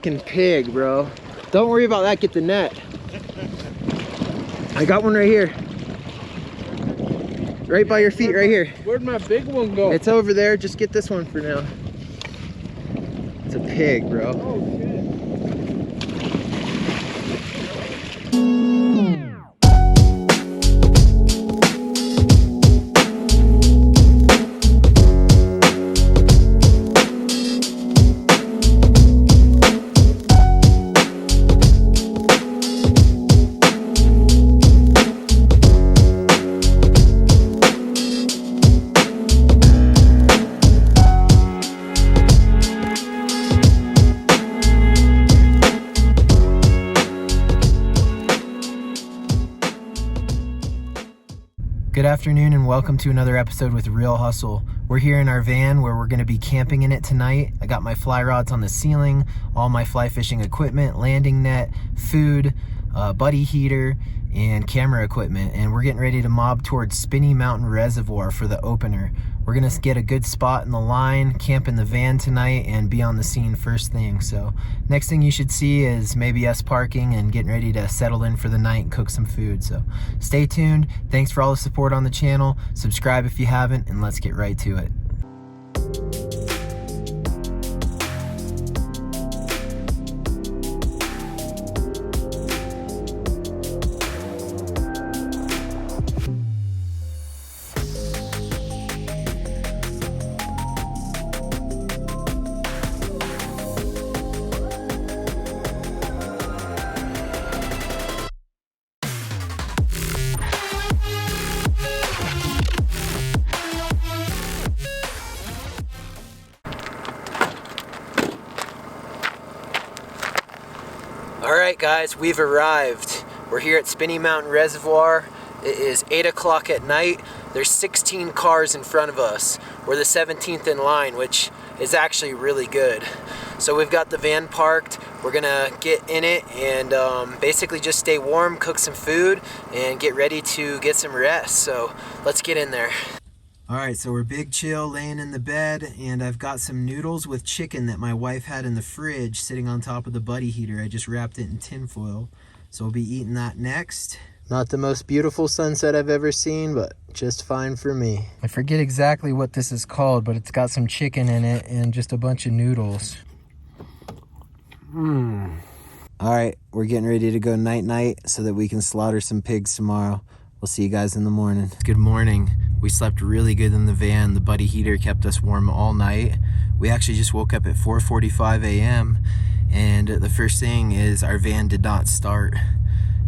fucking pig, bro. Don't worry about that, get the net. I got one right here. Right by your feet, right here. Where'd my big one go? It's over there, just get this one for now. It's a pig, bro. Oh, shit. Good afternoon and welcome to another episode with Real Hustle. We're here in our van where we're going to be camping in it tonight. I got my fly rods on the ceiling, all my fly fishing equipment, landing net, food, buddy heater, and camera equipment. And we're getting ready to mob towards SPINNEY Mountain Reservoir for the opener. We're going to get a good spot in the line, camp in the van tonight, and be on the scene first thing. So next thing you should see is maybe us parking and getting ready to settle in for the night and cook some food. So stay tuned. Thanks for all the support on the channel. Subscribe if you haven't, and let's get right to it. Alright guys, we've arrived. We're here at SPINNEY Mountain Reservoir. It is 8 o'clock at night. There's 16 cars in front of us. We're the 17th in line, which is actually really good. So we've got the van parked. We're gonna get in it and basically just stay warm, cook some food, and get ready to get some rest. So let's get in there. Alright, so we're big chill laying in the bed, and I've got some noodles with chicken that my wife had in the fridge sitting on top of the buddy heater. I just wrapped it in tin foil, so we'll be eating that next. Not the most beautiful sunset I've ever seen, but just fine for me. I forget exactly what this is called, but it's got some chicken in it and just a bunch of noodles. Alright, we're getting ready to go night-night so that we can slaughter some pigs tomorrow. We'll see you guys in the morning. Good morning. We slept really good in the van. The buddy heater kept us warm all night. We actually just woke up at 4:45 a.m. and the first thing is our van did not start.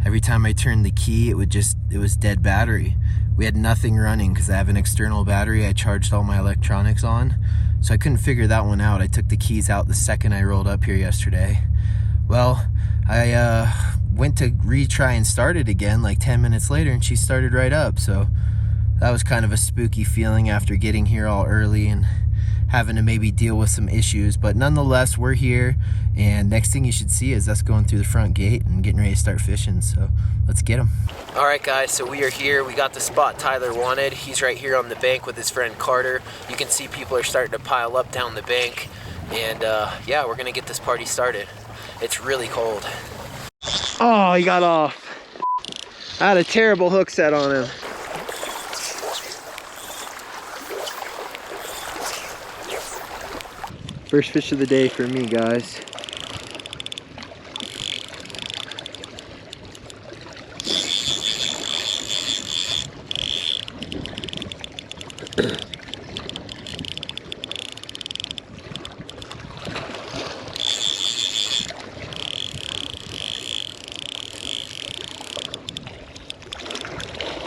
Every time I turned the key, it was dead battery. We had nothing running because I have an external battery I charged all my electronics on. So I couldn't figure that one out. I took the keys out the second I rolled up here yesterday. Well, I went to retry and start it again like 10 minutes later, and she started right up. So that was kind of a spooky feeling after getting here all early and having to maybe deal with some issues. But nonetheless, we're here, and next thing you should see is us going through the front gate and getting ready to start fishing. So let's get them. All right, guys, so we are here. We got the spot Tyler wanted. He's right here on the bank with his friend Carter. You can see people are starting to pile up down the bank. And yeah, we're gonna get this party started. It's really cold. Oh, he got off. I had a terrible hook set on him. First fish of the day for me, guys.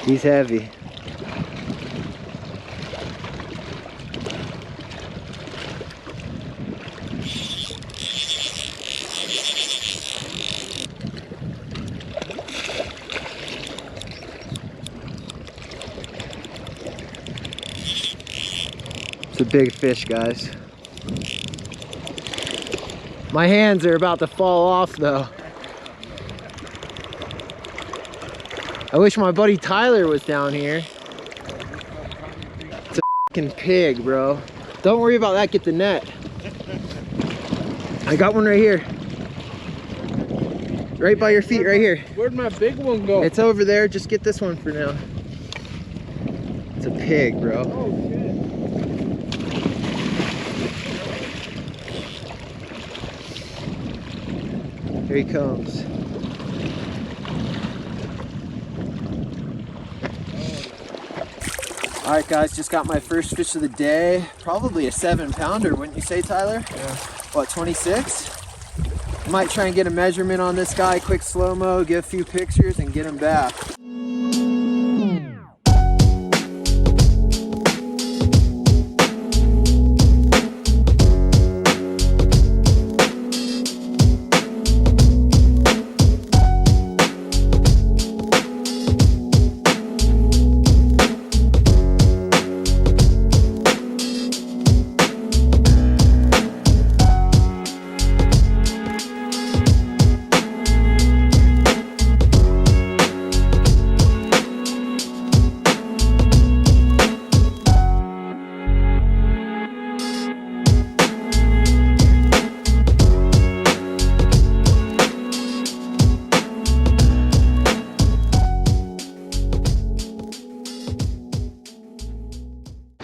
He's heavy. It's a big fish, guys. My hands are about to fall off though. I wish my buddy Tyler was down here. It's a fucking pig, bro. Don't worry about that, get the net. I got one right here. Right by your feet, right here. Where'd my big one go? It's over there. Just get this one for now. It's a pig, bro. Oh, shit. Here he comes. All right, guys, just got my first fish of the day. Probably a 7-pounder, wouldn't you say, Tyler? Yeah. What, 26? Might try and get a measurement on this guy, quick slow-mo, get a few pictures, and get him back.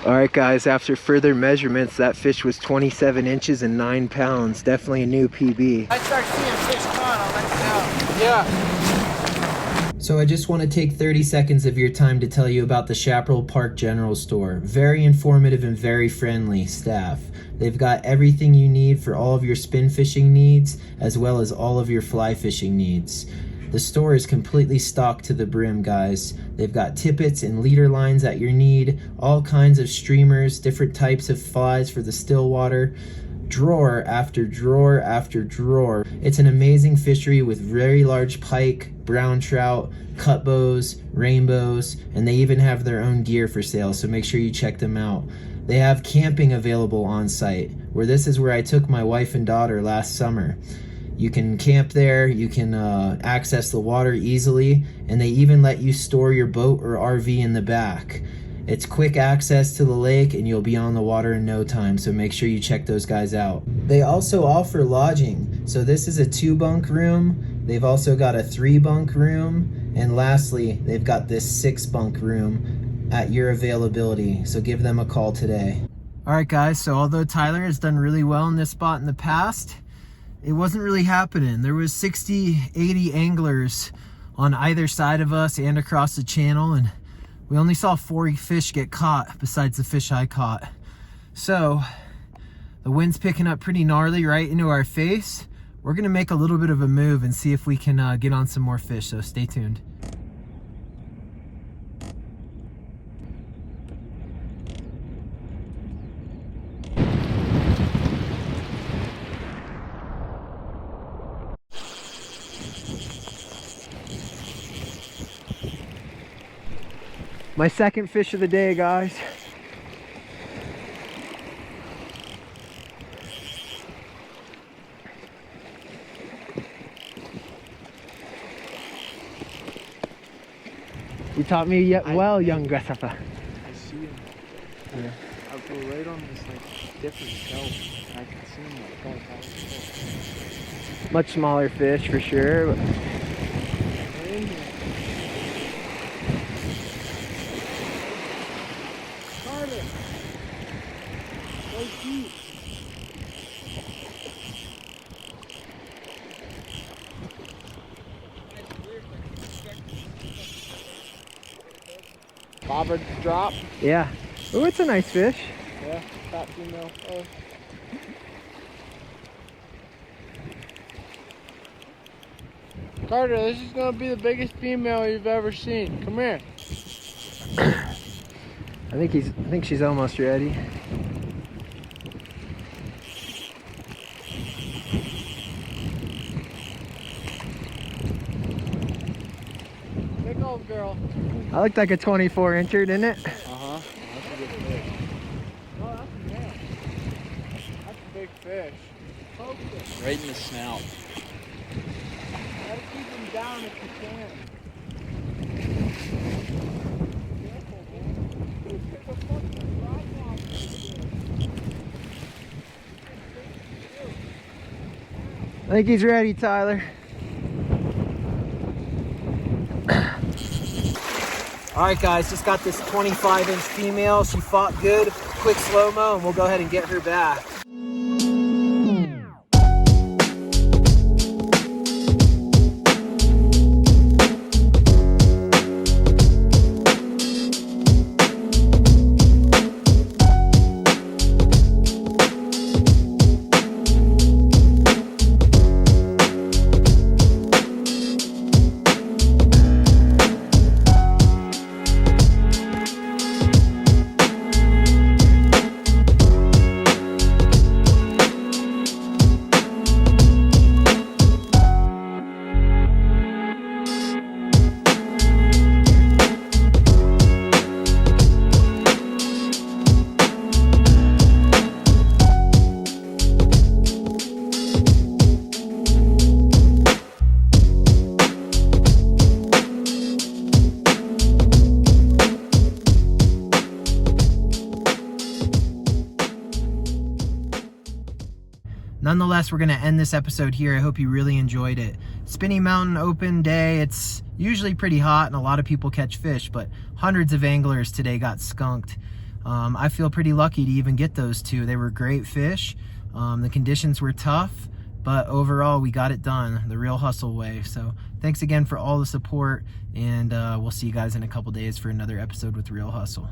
Alright guys, after further measurements, that fish was 27 inches and 9 pounds. Definitely a new PB. I start seeing fish caught, I'll let you know. Yeah. So I just want to take 30 seconds of your time to tell you about the Chaparral Park General Store. Very informative and very friendly staff. They've got everything you need for all of your spin fishing needs, as well as all of your fly fishing needs. The store is completely stocked to the brim, guys. They've got tippets and leader lines at your need, all kinds of streamers, different types of flies for the still water, drawer after drawer after drawer. It's an amazing fishery with very large pike, brown trout, cutbows, rainbows, and they even have their own gear for sale, so make sure you check them out. They have camping available on site, where this is where I took my wife and daughter last summer. You can camp there, you can access the water easily, and they even let you store your boat or RV in the back. It's quick access to the lake and you'll be on the water in no time, so make sure you check those guys out. They also offer lodging. So this is a 2-bunk room. They've also got a 3-bunk room. And lastly, they've got this 6-bunk room at your availability. So give them a call today. All right guys, so although Tyler has done really well in this spot in the past, it wasn't really happening. There was 60, 80 anglers on either side of us and across the channel, and we only saw 4 fish get caught besides the fish I caught. So the wind's picking up pretty gnarly right into our face. We're gonna make a little bit of a move and see if we can get on some more fish, so stay tuned. My second fish of the day, guys. You taught me well, young grasshopper. I see him. Yeah. I go right on this like different shelf. I can see him like 5 miles. Much smaller fish for sure. But... Bobber drop. Yeah. Oh, it's a nice fish. Yeah, fat female. Oh. Carter, this is gonna be the biggest female you've ever seen. Come here. I think she's almost ready. Big old girl. I looked like a 24-incher, didn't it? Uh-huh. That's a good fish. Oh, that's a male. That's a big fish. Focus. Right in the snout. Gotta keep him down if you can. Careful, man. Pick a fucking rod off. I think he's ready, Tyler. All right, guys, just got this 25-inch female. She fought good. Quick slow-mo, and we'll go ahead and get her back. Nonetheless, we're going to end this episode here. I hope you really enjoyed it. SPINNEY Mountain open day. It's usually pretty hot and a lot of people catch fish, but hundreds of anglers today got skunked. I feel pretty lucky to even get those two. They were great fish. The conditions were tough, but overall we got it done the Real Hustle way. So thanks again for all the support, and we'll see you guys in a couple days for another episode with Real Hustle.